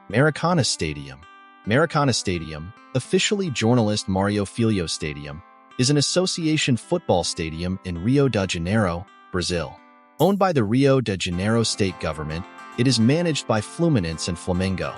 Maracanã Stadium. Maracanã Stadium, officially Journalist Mario Filho Stadium, is an association football stadium in Rio de Janeiro, Brazil. Owned by the Rio de Janeiro state government, it is managed by Fluminense and Flamengo.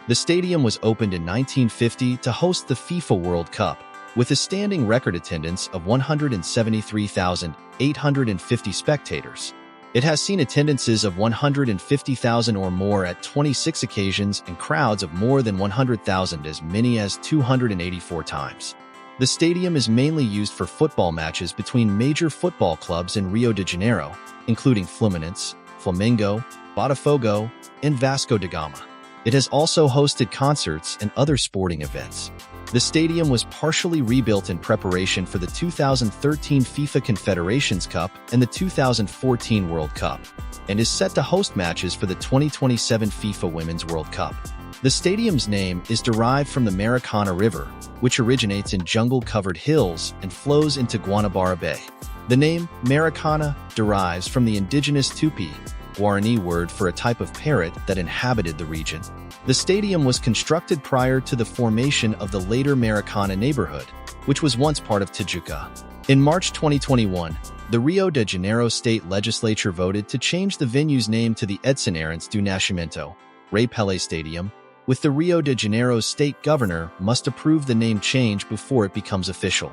The stadium was opened in 1950 to host the FIFA World Cup, with a standing record attendance of 173,850 spectators. It has seen attendances of 150,000 or more at 26 occasions and crowds of more than 100,000 as many as 284 times. The stadium is mainly used for football matches between major football clubs in Rio de Janeiro, including Fluminense, Flamengo, Botafogo, and Vasco da Gama. It has also hosted concerts and other sporting events. The stadium was partially rebuilt in preparation for the 2013 FIFA Confederations Cup and the 2014 World Cup, and is set to host matches for the 2027 FIFA Women's World Cup. The stadium's name is derived from the Maracanã River, which originates in jungle-covered hills and flows into Guanabara Bay. The name Maracanã derives from the indigenous Tupi, Guarani word for a type of parrot that inhabited the region. The stadium was constructed prior to the formation of the later Maracanã neighborhood, which was once part of Tijuca. In March 2021, the Rio de Janeiro state legislature voted to change the venue's name to the Edson Arantes do Nascimento, Rei Pelé Stadium, with the Rio de Janeiro state governor must approve the name change before it becomes official.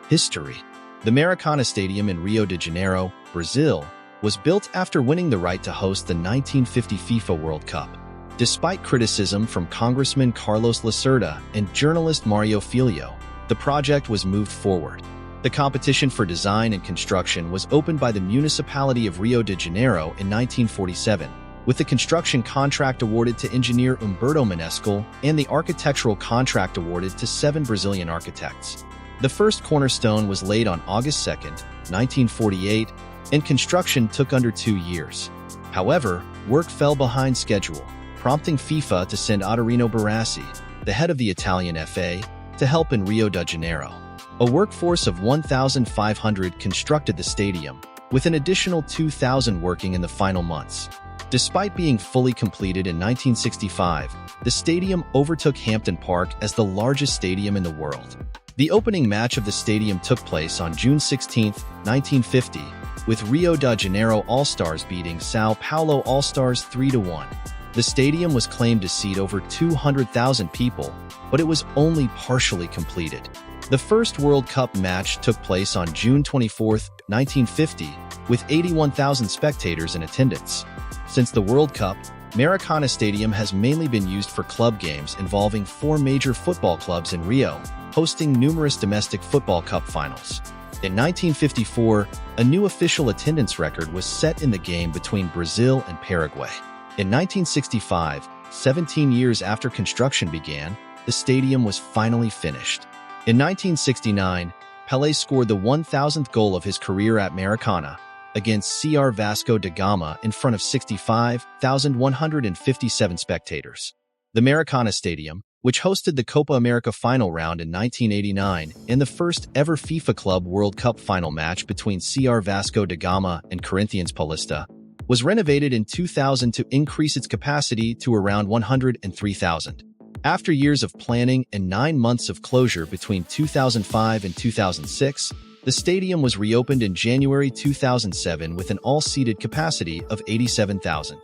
History. The Maracanã Stadium in Rio de Janeiro, Brazil, was built after winning the right to host the 1950 FIFA World Cup. Despite criticism from Congressman Carlos Lacerda and journalist Mario Filho, the project was moved forward. The competition for design and construction was opened by the municipality of Rio de Janeiro in 1947, with the construction contract awarded to engineer Humberto Menescal and the architectural contract awarded to 7 Brazilian architects. The first cornerstone was laid on August 2, 1948, and construction took under 2 years. However, work fell behind schedule, prompting FIFA to send Ottorino Barassi, the head of the Italian FA, to help in Rio de Janeiro. A workforce of 1,500 constructed the stadium, with an additional 2,000 working in the final months. Despite being fully completed in 1965, the stadium overtook Hampden Park as the largest stadium in the world. The opening match of the stadium took place on June 16, 1950, with Rio de Janeiro All-Stars beating São Paulo All-Stars 3-1. The stadium was claimed to seat over 200,000 people, but it was only partially completed. The first World Cup match took place on June 24, 1950, with 81,000 spectators in attendance. Since the World Cup, Maracanã Stadium has mainly been used for club games involving 4 major football clubs in Rio, hosting numerous domestic football cup finals. In 1954, a new official attendance record was set in the game between Brazil and Paraguay. In 1965, 17 years after construction began, the stadium was finally finished. In 1969, Pelé scored the 1,000th goal of his career at Maracanã against CR Vasco da Gama in front of 65,157 spectators. The Maracanã Stadium, which hosted the Copa America final round in 1989 and the first ever FIFA Club World Cup final match between CR Vasco da Gama and Corinthians Paulista, was renovated in 2000 to increase its capacity to around 103,000. After years of planning and 9 months of closure between 2005 and 2006, the stadium was reopened in January 2007 with an all-seated capacity of 87,000.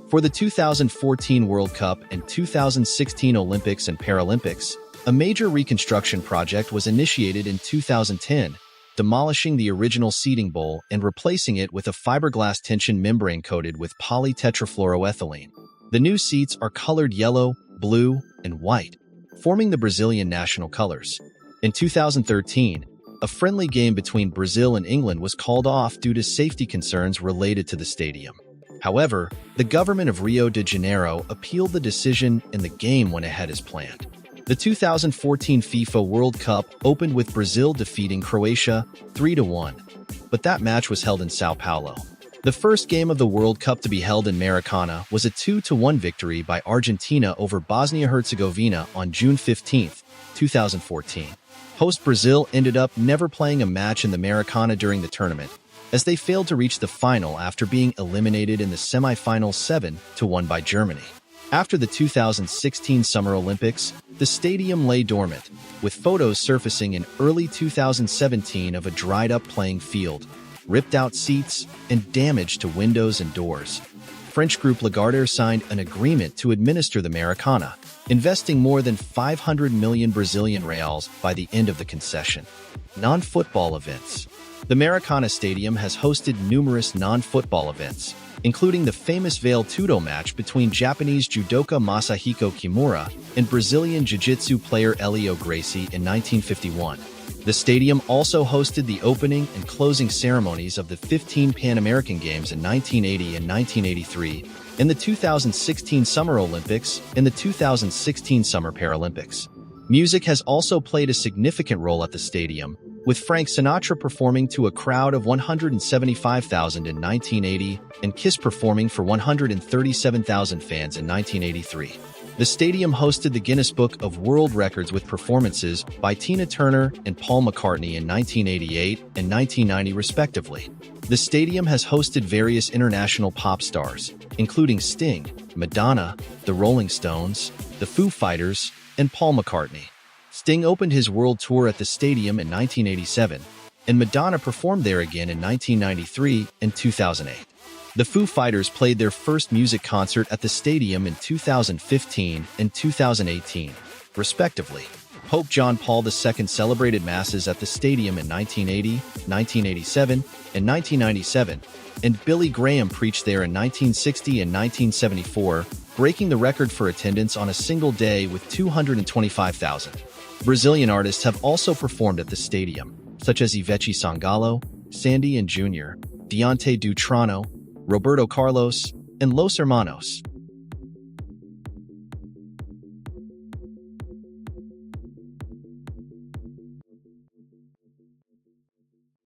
For the 2014 World Cup and 2016 Olympics and Paralympics, a major reconstruction project was initiated in 2010, demolishing the original seating bowl and replacing it with a fiberglass tension membrane coated with polytetrafluoroethylene. The new seats are colored yellow, blue, and white, forming the Brazilian national colors. In 2013, a friendly game between Brazil and England was called off due to safety concerns related to the stadium. However, the government of Rio de Janeiro appealed the decision and the game went ahead as planned. The 2014 FIFA World Cup opened with Brazil defeating Croatia 3-1, but that match was held in São Paulo. The first game of the World Cup to be held in Maracanã was a 2-1 victory by Argentina over Bosnia-Herzegovina on June 15, 2014. Host Brazil ended up never playing a match in the Maracanã during the tournament, as they failed to reach the final after being eliminated in the semi-final 7-1 by Germany. After the 2016 Summer Olympics, the stadium lay dormant, with photos surfacing in early 2017 of a dried-up playing field, ripped-out seats, and damage to windows and doors. French group Lagardère signed an agreement to administer the Maracanã, investing more than 500 million Brazilian reals by the end of the concession. Non-football events. The Maracanã Stadium has hosted numerous non-football events, including the famous Vale Tudo match between Japanese judoka Masahiko Kimura and Brazilian jiu-jitsu player Hélio Gracie in 1951. The stadium also hosted the opening and closing ceremonies of the 15 Pan American Games in 1980 and 1983, and the 2016 Summer Olympics and the 2016 Summer Paralympics. Music has also played a significant role at the stadium, with Frank Sinatra performing to a crowd of 175,000 in 1980 and Kiss performing for 137,000 fans in 1983. The stadium hosted the Guinness Book of World Records with performances by Tina Turner and Paul McCartney in 1988 and 1990 respectively. The stadium has hosted various international pop stars, including Sting, Madonna, the Rolling Stones, the Foo Fighters, and Paul McCartney. Sting opened his world tour at the stadium in 1987, and Madonna performed there again in 1993 and 2008. The Foo Fighters played their first music concert at the stadium in 2015 and 2018, respectively. Pope John Paul II celebrated masses at the stadium in 1980, 1987, and 1997, and Billy Graham preached there in 1960 and 1974, breaking the record for attendance on a single day with 225,000. Brazilian artists have also performed at the stadium, such as Ivete Sangalo, Sandy and Jr., Deontay Dutrano, Roberto Carlos, and Los Hermanos.